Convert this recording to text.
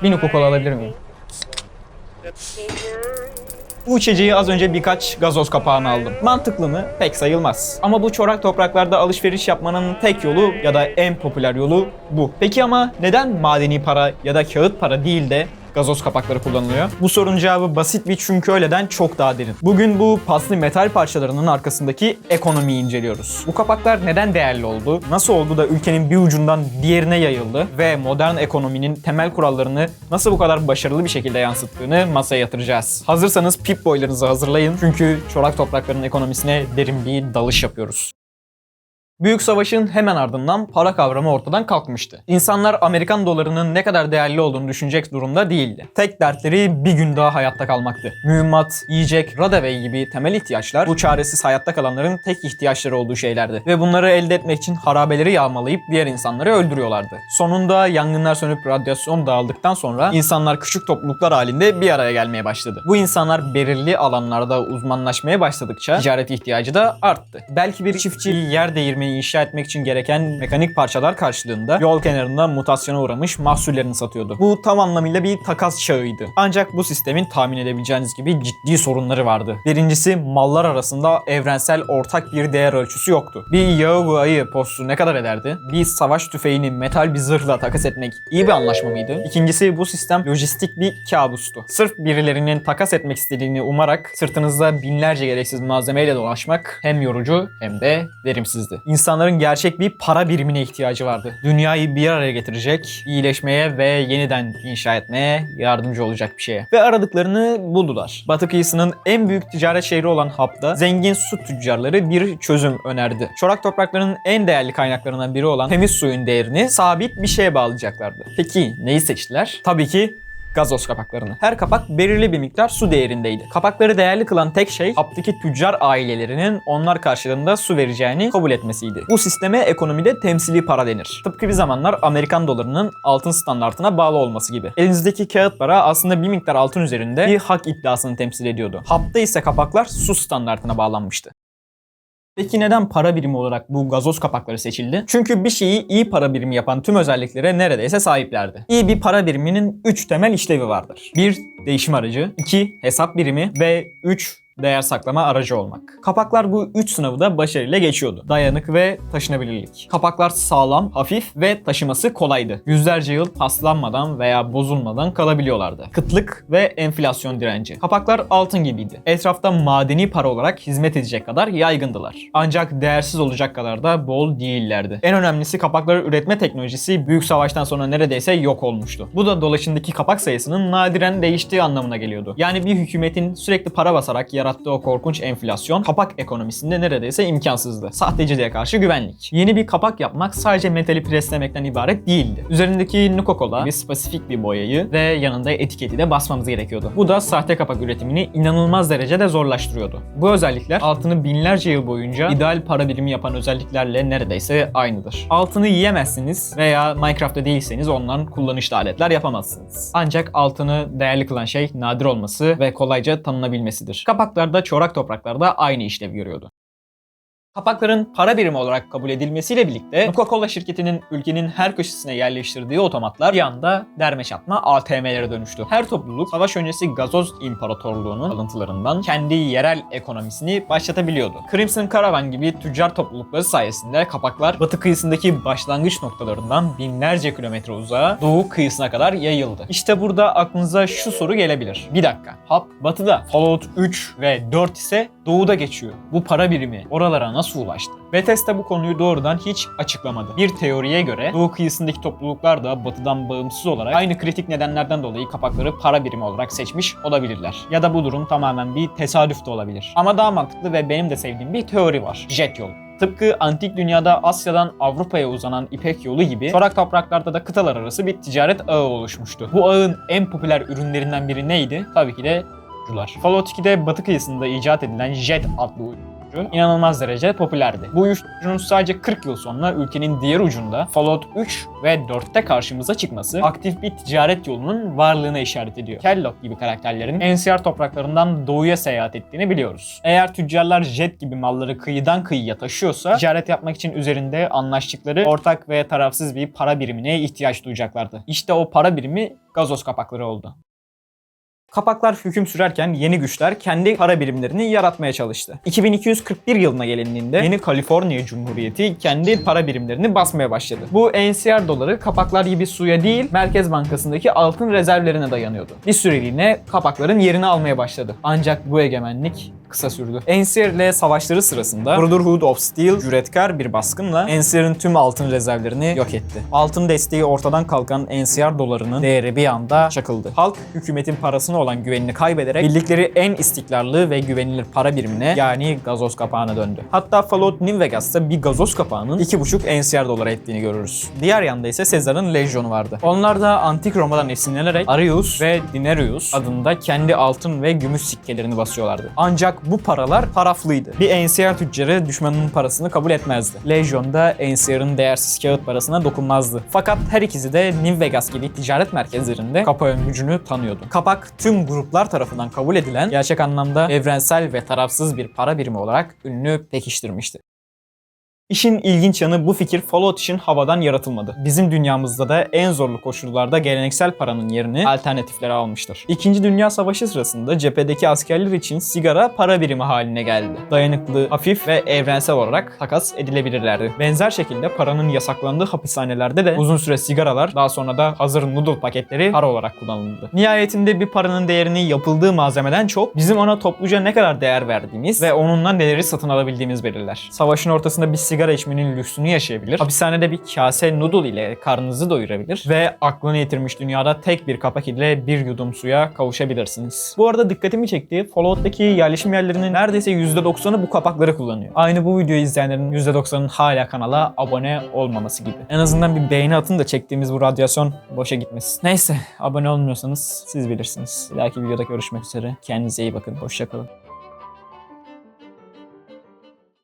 Bir Coca-Cola alabilir miyim? Bu içeceği az önce birkaç gazoz kapağını aldım. Mantıklı mı? Pek sayılmaz. Ama bu çorak topraklarda alışveriş yapmanın tek yolu ya da en popüler yolu bu. Peki ama neden madeni para ya da kağıt para değil de gazoz kapakları kullanılıyor? Bu sorunun cevabı basit bir çünkü öyleden çok daha derin. Bugün bu paslı metal parçalarının arkasındaki ekonomiyi inceliyoruz. Bu kapaklar neden değerli oldu? Nasıl oldu da ülkenin bir ucundan diğerine yayıldı? Ve modern ekonominin temel kurallarını nasıl bu kadar başarılı bir şekilde yansıttığını masaya yatıracağız. Hazırsanız pip boylarınızı hazırlayın çünkü çorak toprakların ekonomisine derin bir dalış yapıyoruz. Büyük Savaş'ın hemen ardından para kavramı ortadan kalkmıştı. İnsanlar Amerikan dolarının ne kadar değerli olduğunu düşünecek durumda değildi. Tek dertleri bir gün daha hayatta kalmaktı. Mühimmat, yiyecek, radavey gibi temel ihtiyaçlar bu çaresiz hayatta kalanların tek ihtiyaçları olduğu şeylerdi. Ve bunları elde etmek için harabeleri yağmalayıp diğer insanları öldürüyorlardı. Sonunda yangınlar sönüp radyasyon dağıldıktan sonra insanlar küçük topluluklar halinde bir araya gelmeye başladı. Bu insanlar belirli alanlarda uzmanlaşmaya başladıkça ticaret ihtiyacı da arttı. Belki bir çiftçi yer değirmeni inşa etmek için gereken mekanik parçalar karşılığında yol kenarında mutasyona uğramış mahsullerini satıyordu. Bu tam anlamıyla bir takas çağıydı. Ancak bu sistemin tahmin edebileceğiniz gibi ciddi sorunları vardı. Birincisi, mallar arasında evrensel ortak bir değer ölçüsü yoktu. Bir yağı ayı postu ne kadar ederdi? Bir savaş tüfeğini metal bir zırhla takas etmek iyi bir anlaşma mıydı? İkincisi, bu sistem lojistik bir kabustu. Sırf birilerinin takas etmek istediğini umarak sırtınızda binlerce gereksiz malzemeyle dolaşmak hem yorucu hem de verimsizdi. İnsanların gerçek bir para birimine ihtiyacı vardı. Dünyayı bir araya getirecek, iyileşmeye ve yeniden inşa etmeye yardımcı olacak bir şeye. Ve aradıklarını buldular. Batı kıyısının en büyük ticaret şehri olan Hap'ta zengin su tüccarları bir çözüm önerdi. Çorak topraklarının en değerli kaynaklarından biri olan temiz suyun değerini sabit bir şeye bağlayacaklardı. Peki neyi seçtiler? Tabii ki gazoz kapaklarını. Her kapak belirli bir miktar su değerindeydi. Kapakları değerli kılan tek şey Hap'taki tüccar ailelerinin onlar karşılığında su vereceğini kabul etmesiydi. Bu sisteme ekonomide temsili para denir. Tıpkı bir zamanlar Amerikan dolarının altın standartına bağlı olması gibi. Elinizdeki kağıt para aslında bir miktar altın üzerinde bir hak iddiasını temsil ediyordu. Hap'ta ise kapaklar su standartına bağlanmıştı. Peki neden para birimi olarak bu gazoz kapakları seçildi? Çünkü bir şeyi iyi para birimi yapan tüm özelliklere neredeyse sahiplerdi. İyi bir para biriminin 3 temel işlevi vardır. 1. Değişim aracı, 2. Hesap birimi ve 3. Değer saklama aracı olmak. Kapaklar bu 3 sınavı da başarıyla geçiyordu. Dayanık ve taşınabilirlik. Kapaklar sağlam, hafif ve taşıması kolaydı. Yüzlerce yıl paslanmadan veya bozulmadan kalabiliyorlardı. Kıtlık ve enflasyon direnci. Kapaklar altın gibiydi. Etrafta madeni para olarak hizmet edecek kadar yaygındılar. Ancak değersiz olacak kadar da bol değillerdi. En önemlisi, kapakları üretme teknolojisi Büyük Savaş'tan sonra neredeyse yok olmuştu. Bu da dolaşımdaki kapak sayısının nadiren değiştiği anlamına geliyordu. Yani bir hükümetin sürekli para basarak yarattığı o korkunç enflasyon kapak ekonomisinde neredeyse imkansızdı. Sahteciliğe karşı güvenlik. Yeni bir kapak yapmak sadece metali preslemekten ibaret değildi. Üzerindeki Coca-Cola gibi spesifik bir boyayı ve yanında etiketi de basmamız gerekiyordu. Bu da sahte kapak üretimini inanılmaz derecede zorlaştırıyordu. Bu özellikler altını binlerce yıl boyunca ideal para birimi yapan özelliklerle neredeyse aynıdır. Altını yiyemezsiniz veya Minecraft'ta değilseniz ondan kullanışlı aletler yapamazsınız. Ancak altını değerli kılan şey nadir olması ve kolayca tanınabilmesidir. Kapaklar da çorak topraklarda aynı işlevi görüyordu. Kapakların para birimi olarak kabul edilmesiyle birlikte Coca-Cola şirketinin ülkenin her köşesine yerleştirdiği otomatlar bir anda derme çatma ATM'lere dönüştü. Her topluluk savaş öncesi gazoz imparatorluğunun alıntılarından kendi yerel ekonomisini başlatabiliyordu. Crimson Caravan gibi tüccar toplulukları sayesinde kapaklar batı kıyısındaki başlangıç noktalarından binlerce kilometre uzağa doğu kıyısına kadar yayıldı. İşte burada aklınıza şu soru gelebilir. Bir dakika, Hap batıda, Fallout 3 ve 4 ise doğuda geçiyor. Bu para birimi oralara nasıl ulaştı? Bethesda bu konuyu doğrudan hiç açıklamadı. Bir teoriye göre doğu kıyısındaki topluluklar da batıdan bağımsız olarak aynı kritik nedenlerden dolayı kapakları para birimi olarak seçmiş olabilirler. Ya da bu durum tamamen bir tesadüf de olabilir. Ama daha mantıklı ve benim de sevdiğim bir teori var. Jet yolu. Tıpkı antik dünyada Asya'dan Avrupa'ya uzanan İpek yolu gibi çorak topraklarda da kıtalar arası bir ticaret ağı oluşmuştu. Bu ağın en popüler ürünlerinden biri neydi? Tabii ki de uçucular. Fallout 2'de batı kıyısında icat edilen Jet adlı uyuşturucu inanılmaz derece popülerdi. Bu uyuşturucunun sadece 40 yıl sonra ülkenin diğer ucunda Fallout 3 ve 4'te karşımıza çıkması aktif bir ticaret yolunun varlığına işaret ediyor. Kellogg gibi karakterlerin NCR topraklarından doğuya seyahat ettiğini biliyoruz. Eğer tüccarlar jet gibi malları kıyıdan kıyıya taşıyorsa ticaret yapmak için üzerinde anlaştıkları ortak ve tarafsız bir para birimine ihtiyaç duyacaklardı. İşte o para birimi gazoz kapakları oldu. Kapaklar hüküm sürerken yeni güçler kendi para birimlerini yaratmaya çalıştı. 2241 yılına gelindiğinde yeni Kaliforniya Cumhuriyeti kendi para birimlerini basmaya başladı. Bu NCR doları kapaklar gibi suya değil, Merkez Bankası'ndaki altın rezervlerine dayanıyordu. Bir süreliğine kapakların yerini almaya başladı. Ancak bu egemenlik kısa sürdü. NCR ile savaşları sırasında Brotherhood of Steel cüretkar bir baskınla NCR'ın tüm altın rezervlerini yok etti. Altın desteği ortadan kalkan NCR dolarının değeri bir anda çakıldı. Halk hükümetin parasına olan güvenini kaybederek bildikleri en istikrarlı ve güvenilir para birimine yani gazoz kapağına döndü. Hatta Fallout New Vegas'ta bir gazoz kapağının 2,5 NCR dolara ettiğini görürüz. Diğer yanda ise Caesar'ın Legion'u vardı. Onlar da Antik Roma'dan esinlenerek Arius ve Dinarius adında kendi altın ve gümüş sikkelerini basıyorlardı. Ancak bu paralar paraflıydı. Bir NCR tüccarı düşmanının parasını kabul etmezdi. Legion da NCR'ın değersiz kağıt parasına dokunmazdı. Fakat her ikisi de New Vegas gibi ticaret merkezlerinde kapağın gücünü tanıyordu. Kapak tüm gruplar tarafından kabul edilen gerçek anlamda evrensel ve tarafsız bir para birimi olarak ününü pekiştirmişti. İşin ilginç yanı bu fikir Fallout için havadan yaratılmadı. Bizim dünyamızda da en zorlu koşullarda geleneksel paranın yerini alternatiflere almıştır. İkinci Dünya Savaşı sırasında cephedeki askerler için sigara para birimi haline geldi. Dayanıklı, hafif ve evrensel olarak takas edilebilirlerdi. Benzer şekilde paranın yasaklandığı hapishanelerde de uzun süre sigaralar, daha sonra da hazır noodle paketleri para olarak kullanıldı. Nihayetinde bir paranın değerini yapıldığı malzemeden çok bizim ona topluca ne kadar değer verdiğimiz ve onunla neleri satın alabildiğimiz belirler. Savaşın ortasında bir sigara içmenin lüksünü yaşayabilir, hapishanede bir kase noodle ile karnınızı doyurabilir ve aklını yitirmiş dünyada tek bir kapak ile bir yudum suya kavuşabilirsiniz. Bu arada dikkatimi çekti, Fallout'taki yerleşim yerlerinin neredeyse %90'ı bu kapakları kullanıyor. Aynı bu videoyu izleyenlerin %90'ının hala kanala abone olmaması gibi. En azından bir beğeni atın da çektiğimiz bu radyasyon boşa gitmesin. Neyse, abone olmuyorsanız siz bilirsiniz. Bir dahaki videoda görüşmek üzere. Kendinize iyi bakın. Hoşça kalın.